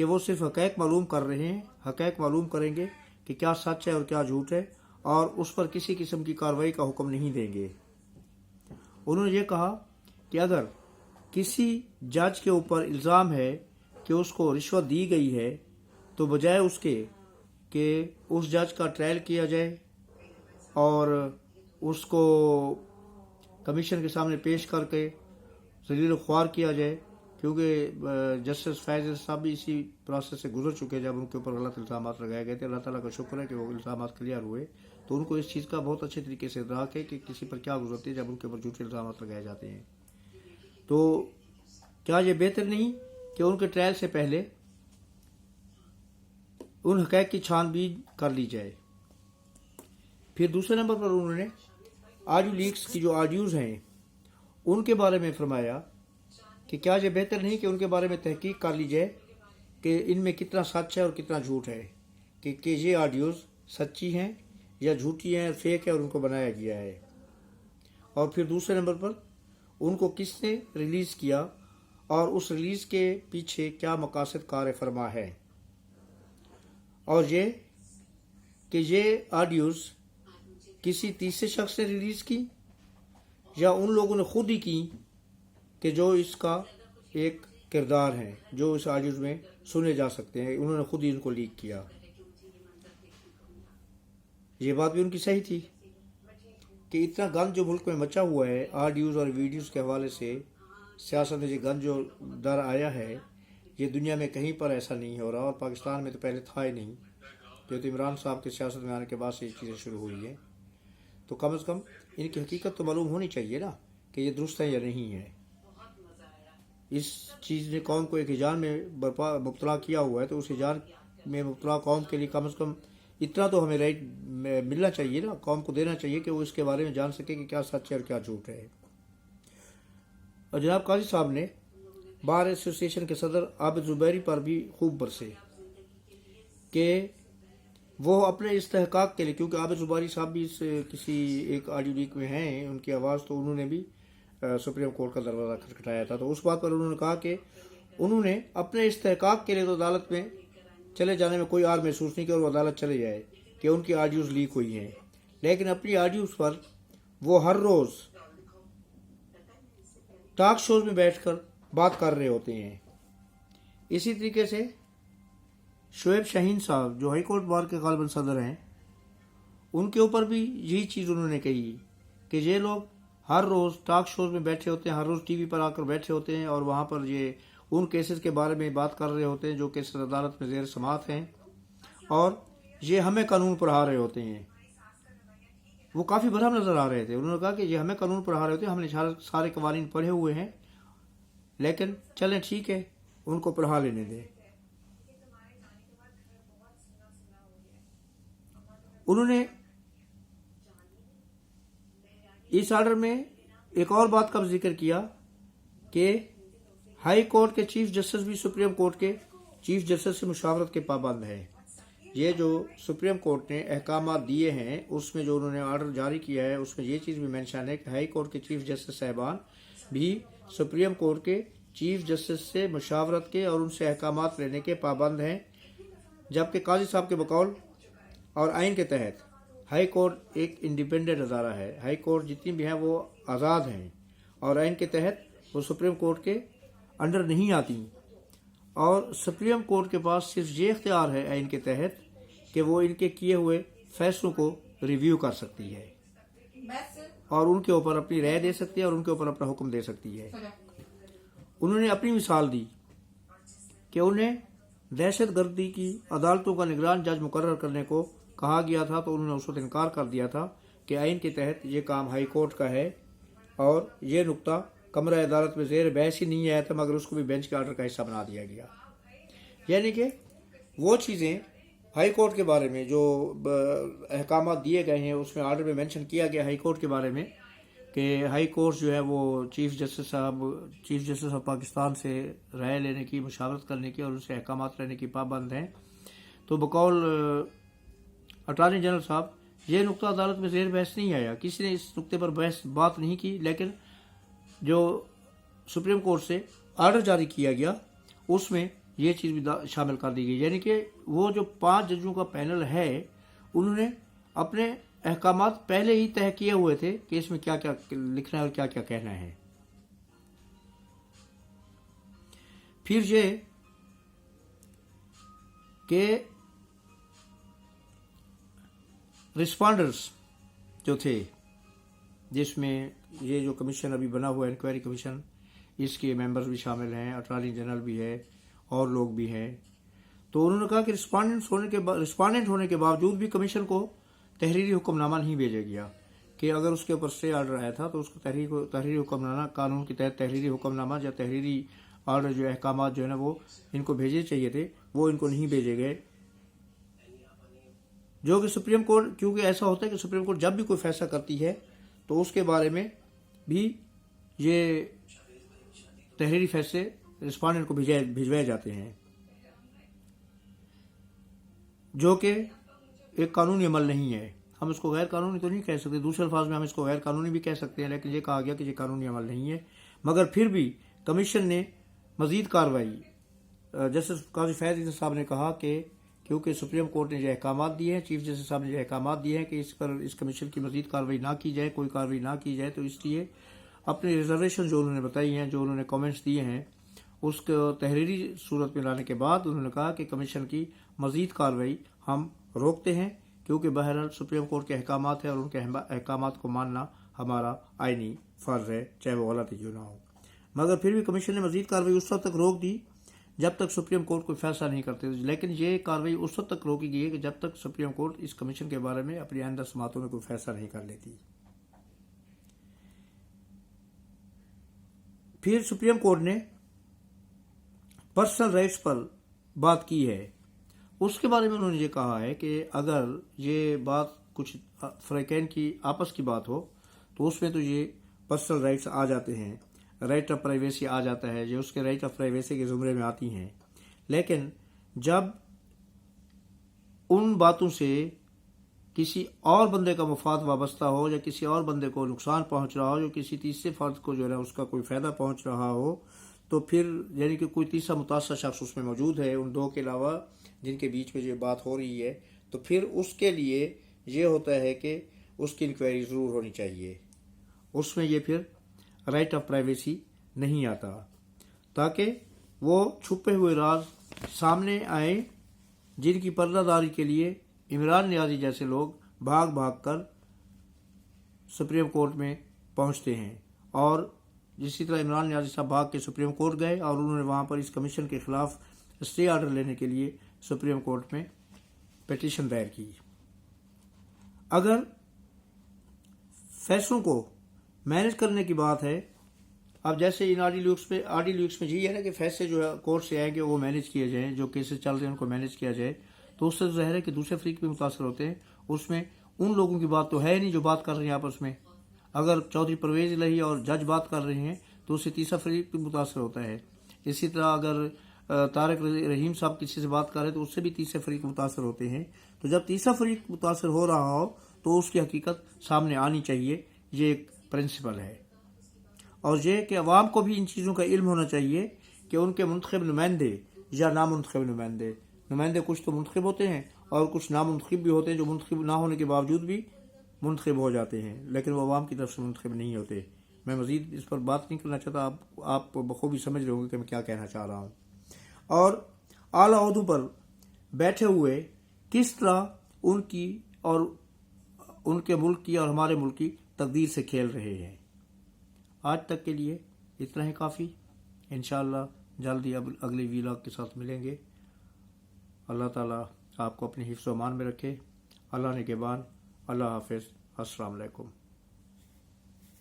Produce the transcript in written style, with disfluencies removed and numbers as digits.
کہ وہ صرف حقائق معلوم کر رہے ہیں، حقائق معلوم کریں گے کہ کیا سچ ہے اور کیا جھوٹ ہے، اور اس پر کسی قسم کی کارروائی کا حکم نہیں دیں گے۔ انہوں نے یہ کہا کہ اگر کسی جج کے اوپر الزام ہے کہ اس کو رشوت دی گئی ہے تو بجائے اس کے کہ اس جج کا ٹرائل کیا جائے اور اس کو کمیشن کے سامنے پیش کر کے ذلیل و خوار کیا جائے، کیونکہ جسٹس فیض صاحب بھی اسی پروسیس سے گزر چکے جب ان کے اوپر غلط الزامات لگائے گئے تھے۔ اللہ تعالیٰ کا شکر ہے کہ وہ الزامات کلیئر ہوئے، تو ان کو اس چیز کا بہت اچھے طریقے سے ادراک ہے کہ کسی پر کیا گزرتی ہے جب ان کے اوپر جھوٹے الزامات لگائے جاتے ہیں۔ تو کیا یہ بہتر نہیں کہ ان کے ٹرائل سے پہلے ان حقائق کی چھان بین کر لی جائے؟ پھر دوسرے نمبر پر انہوں نے آڈیو لیکس کی جو آڈیوز ہیں ان کے بارے میں فرمایا کہ کیا یہ بہتر نہیں کہ ان کے بارے میں تحقیق کر لی جائے کہ ان میں کتنا سچ ہے اور کتنا جھوٹ ہے، کہ یہ آڈیوز سچی ہیں یا جھوٹی ہیں، فیک ہے اور ان کو بنایا گیا ہے۔ اور پھر دوسرے نمبر پر ان کو کس نے ریلیز کیا اور اس ریلیز کے پیچھے کیا مقاصد کار فرما ہے، اور یہ کہ یہ آڈیوز کسی تیسرے شخص نے ریلیز کی یا ان لوگوں نے خود ہی کی کہ جو اس کا ایک کردار ہے، جو اس آڈیوز میں سنے جا سکتے ہیں، انہوں نے خود ہی ان کو لیک کیا۔ یہ بات بھی ان کی صحیح تھی کہ اتنا گند جو ملک میں مچا ہوا ہے آڈیوز اور ویڈیوز کے حوالے سے، سیاست میں یہ گند جو در آیا ہے، یہ دنیا میں کہیں پر ایسا نہیں ہو رہا، اور پاکستان میں تو پہلے تھا ہی نہیں، تو عمران صاحب کے سیاست میں آنے کے بعد سے یہ چیزیں شروع ہوئی ہیں۔ تو کم از کم ان کی حقیقت تو معلوم ہونی چاہیے نا کہ یہ درست ہے یا نہیں ہے۔ اس چیز نے قوم کو ایک ہجان میں مبتلا کیا ہوا ہے، تو اس ہجان میں مبتلا قوم کے لیے کم از کم اتنا تو ہمیں رائٹ ملنا چاہیے نا، قوم کو دینا چاہیے کہ وہ اس کے بارے میں جان سکے کہ کیا سچ ہے اور کیا جھوٹ ہے۔ اور جناب قاضی صاحب نے بار ایسوسی ایشن کے صدر عابد زبیری پر بھی خوب برسے کہ وہ اپنے استحقاق کے لیے، کیونکہ عابد زبیری صاحب بھی اس کسی ایک آڈیو لیک میں ہیں ان کی آواز، تو انہوں نے بھی سپریم کورٹ کا دروازہ کھٹکھٹایا تھا، تو اس بات پر انہوں نے کہا کہ انہوں نے اپنے استحقاق کے لیے تو عدالت میں چلے جانے میں کوئی آر محسوس نہیں کیا، اور وہ عدالت چلے جائے کہ ان کی آڈیوز لیک ہوئی ہیں، لیکن اپنی آڈیوز پر وہ ہر روز ٹاک شوز میں بیٹھ کر بات کر رہے ہوتے ہیں۔ اسی طریقے سے شعیب شاہین صاحب جو ہائی کورٹ بار کے غالباً صدر ہیں، ان کے اوپر بھی یہی چیز انہوں نے کہی کہ یہ لوگ ہر روز ٹاک شوز میں بیٹھے ہوتے ہیں، ہر روز ٹی وی پر آ کر بیٹھے ہوتے ہیں، اور وہاں پر یہ ان کیسز کے بارے میں بات کر رہے ہوتے ہیں جو کیسز عدالت میں زیر سماعت ہیں، اور یہ ہمیں قانون پڑھا رہے ہوتے ہیں۔ وہ کافی برہم نظر آ رہے تھے، انہوں نے کہا کہ یہ ہمیں قانون پڑھا رہے ہوتے ہیں، ہم نے سارے قوانین پڑھے ہوئے ہیں، لیکن چلیں ٹھیک ہے ان کو پڑھا لینے دیں۔ انہوں نے اس آرڈر میں ایک اور بات کا ذکر کیا کہ ہائی کورٹ کے چیف جسٹس بھی سپریم کورٹ کے چیف جسٹس سے مشاورت کے پابند ہیں۔ یہ جو سپریم کورٹ نے احکامات دیے ہیں اس میں جو انہوں نے آرڈر جاری کیا ہے اس میں یہ چیز بھی مینشن ہے کہ ہائی کورٹ کے چیف جسٹس صاحبان بھی سپریم کورٹ کے چیف جسٹس سے مشاورت کے اور ان سے احکامات لینے کے پابند ہیں، جبکہ قاضی صاحب کے بقول اور آئین کے تحت ہائی کورٹ ایک انڈیپینڈنٹ ادارہ ہے، ہائی کورٹ جتنی بھی ہیں وہ آزاد ہیں، اور آئین کے تحت وہ سپریم کورٹ کے انڈر نہیں آتی، اور سپریم کورٹ کے پاس صرف یہ اختیار ہے آئین کے تحت کہ وہ ان کے کیے ہوئے فیصلوں کو ریویو کر سکتی ہے اور ان کے اوپر اپنی رائے دے سکتی ہے اور ان کے اوپر اپنا حکم دے سکتی ہے۔ انہوں نے اپنی مثال دی کہ انہیں دہشت گردی کی عدالتوں کا نگران جج مقرر کرنے کو کہا گیا تھا، تو انہوں نے اس وقت انکار کر دیا تھا کہ آئین کے تحت یہ کام ہائی کورٹ کا ہے، اور یہ نقطہ کمرہ عدالت میں زیر بحث ہی نہیں آیا تھا، مگر اس کو بھی بینچ کے آرڈر کا حصہ بنا دیا گیا۔ یعنی کہ وہ چیزیں ہائی کورٹ کے بارے میں جو احکامات دیے گئے ہیں اس میں آرڈر میں مینشن کیا گیا ہائی کورٹ کے بارے میں کہ ہائی کورٹ جو ہے وہ چیف جسٹس آف پاکستان سے رائے لینے کی، مشاورت کرنے کی اور ان سے احکامات لینے کی پابند ہیں۔ تو بقول اٹارنی جنرل صاحب یہ نقطہ عدالت میں زیر بحث نہیں آیا، کسی نے اس نقطے پر بات نہیں کی، لیکن جو سپریم کورٹ سے آرڈر جاری کیا گیا اس میں یہ چیز بھی شامل کر دی گئی، یعنی کہ وہ جو 5 ججوں کا پینل ہے انہوں نے اپنے احکامات پہلے ہی طے کیے ہوئے تھے کہ اس میں کیا کیا لکھنا ہے اور کیا کیا کہنا ہے۔ پھر یہ کہ رسپانڈرز جو تھے، جس میں یہ جو کمیشن ابھی بنا ہوا ہے انکوائری کمیشن، اس کے ممبرز بھی شامل ہیں، اٹارنی جنرل بھی ہے اور لوگ بھی ہیں، تو انہوں نے کہا کہ رسپانڈنٹ ہونے کے باوجود بھی کمیشن کو تحریری حکم نامہ نہیں بھیجا گیا، کہ اگر اس کے اوپر اسٹے آرڈر آیا تھا تو اس کو تحریری حکم نامہ، قانون کے تحت تحریری حکم نامہ یا تحریری آرڈر جو احکامات جو ہے نا وہ ان کو بھیجے چاہیے تھے، وہ ان کو نہیں بھیجے گئے، جو کہ سپریم کورٹ، کیونکہ ایسا ہوتا ہے کہ سپریم کورٹ جب بھی کوئی فیصلہ کرتی ہے تو اس کے بارے میں بھی یہ تحریری فیصلے رسپانڈنٹ کو بھیجوائے جاتے ہیں، جو کہ ایک قانونی عمل نہیں ہے۔ ہم اس کو غیر قانونی تو نہیں کہہ سکتے، دوسرے الفاظ میں ہم اس کو غیر قانونی بھی کہہ سکتے ہیں، لیکن یہ کہا گیا کہ یہ قانونی عمل نہیں ہے۔ مگر پھر بھی کمیشن نے مزید کارروائی، جسٹس قاضی فیض عیسیٰ صاحب نے کہا کہ کیونکہ سپریم کورٹ نے جو احکامات دیے ہیں، چیف جسٹس صاحب نے جو احکامات دیے ہیں کہ اس پر اس کمیشن کی مزید کارروائی نہ کی جائے، کوئی کارروائی نہ کی جائے، تو اس لیے اپنی ریزرویشن جو انہوں نے بتائی ہیں، جو انہوں نے کامنٹس دیے ہیں، اس کو تحریری صورت میں لانے کے بعد انہوں نے کہا کہ کمیشن کی مزید کارروائی ہم روکتے ہیں، کیونکہ بہرحال سپریم کورٹ کے احکامات ہیں اور ان کے احکامات کو ماننا ہمارا آئینی فرض ہے، چاہے وہ غلط کیوں نہ ہو۔ مگر پھر بھی کمیشن نے مزید کارروائی اس وقت تک روک دی جب تک سپریم کورٹ کوئی فیصلہ نہیں کرتے، لیکن یہ کارروائی اس وقت تک روکی گئی ہے کہ جب تک سپریم کورٹ اس کمیشن کے بارے میں اپنی آئندہ سماعتوں میں کوئی فیصلہ نہیں کر لیتی۔ پھر سپریم کورٹ نے پرسنل رائٹس پر بات کی ہے، اس کے بارے میں انہوں نے یہ کہا ہے کہ اگر یہ بات کچھ فریقین کی آپس کی بات ہو تو اس میں تو یہ پرسنل رائٹس آ جاتے ہیں، رائٹ آف پرائیویسی آ جاتا ہے، جو اس کے رائٹ آف پرائیویسی کے زمرے میں آتی ہیں، لیکن جب ان باتوں سے کسی اور بندے کا مفاد وابستہ ہو یا کسی اور بندے کو نقصان پہنچ رہا ہو، جو کسی تیسرے فرد کو جو ہے اس کا کوئی فائدہ پہنچ رہا ہو، تو پھر یعنی کہ کوئی تیسرا متاثر شخص اس میں موجود ہے ان دو کے علاوہ جن کے بیچ میں یہ بات ہو رہی ہے، تو پھر اس کے لیے یہ ہوتا ہے کہ اس کی انکوائری ضرور ہونی چاہیے، اس میں یہ پھر رائٹ آف پرائیویسی نہیں آتا، تاکہ وہ چھپے ہوئے راز سامنے آئیں جن کی پردہ داری کے لیے عمران نیازی جیسے لوگ بھاگ بھاگ کر سپریم کورٹ میں پہنچتے ہیں، اور اسی طرح عمران نیازی صاحب بھاگ کے سپریم کورٹ گئے اور انہوں نے وہاں پر اس کمیشن کے خلاف اسٹے آرڈر لینے کے لیے سپریم کورٹ میں پٹیشن دائر کی۔ اگر فیصلوں کو مینج کرنے کی بات ہے، اب جیسے ان آرڈی لیوکس میں یہی ہے نا کہ فیصلے جو ہے کورٹ سے آئیں گے وہ مینج کیے جائیں، جو کیسز چل رہے ہیں ان کو مینج کیا جائے، تو اس سے ظاہر ہے کہ دوسرے فریق بھی متاثر ہوتے ہیں، اس میں ان لوگوں کی بات تو ہے نہیں جو بات کر رہے ہیں آپس میں، اگر چودھری پرویز الہی اور جج بات کر رہے ہیں تو اس سے تیسرا فریق بھی متاثر ہوتا ہے، اسی طرح اگر طارق رحیم صاحب کسی سے بات کر رہے ہیں تو اس سے بھی تیسرے فریق متاثر ہوتے ہیں، تو جب تیسرا فریق متاثر ہو رہا ہو تو اس کی حقیقت سامنے آنی چاہیے، یہ ایک پرنسپل ہے، اور یہ کہ عوام کو بھی ان چیزوں کا علم ہونا چاہیے کہ ان کے منتخب نمائندے یا نامنتخب نمائندے کچھ تو منتخب ہوتے ہیں اور کچھ نامنتخب بھی ہوتے ہیں، جو منتخب نہ ہونے کے باوجود بھی منتخب ہو جاتے ہیں، لیکن وہ عوام کی طرف سے منتخب نہیں ہوتے۔ میں مزید اس پر بات نہیں کرنا چاہتا، آپ بخوبی سمجھ رہے ہوں گے کہ میں کیا کہنا چاہ رہا ہوں۔ اور اعلیٰ عہدوں پر بیٹھے ہوئے کس طرح ان کی اور ان کے ملک کی اور ہمارے ملک کی تقدیر سے کھیل رہے ہیں۔ آج تک کے لیے اتنا ہی کافی، انشاءاللہ جلدی اگلی ویلاگ کے ساتھ ملیں گے۔ اللہ تعالیٰ آپ کو اپنے حفظ و امان میں رکھے۔ اللہ نگہبان۔ اللہ حافظ۔ السلام علیکم۔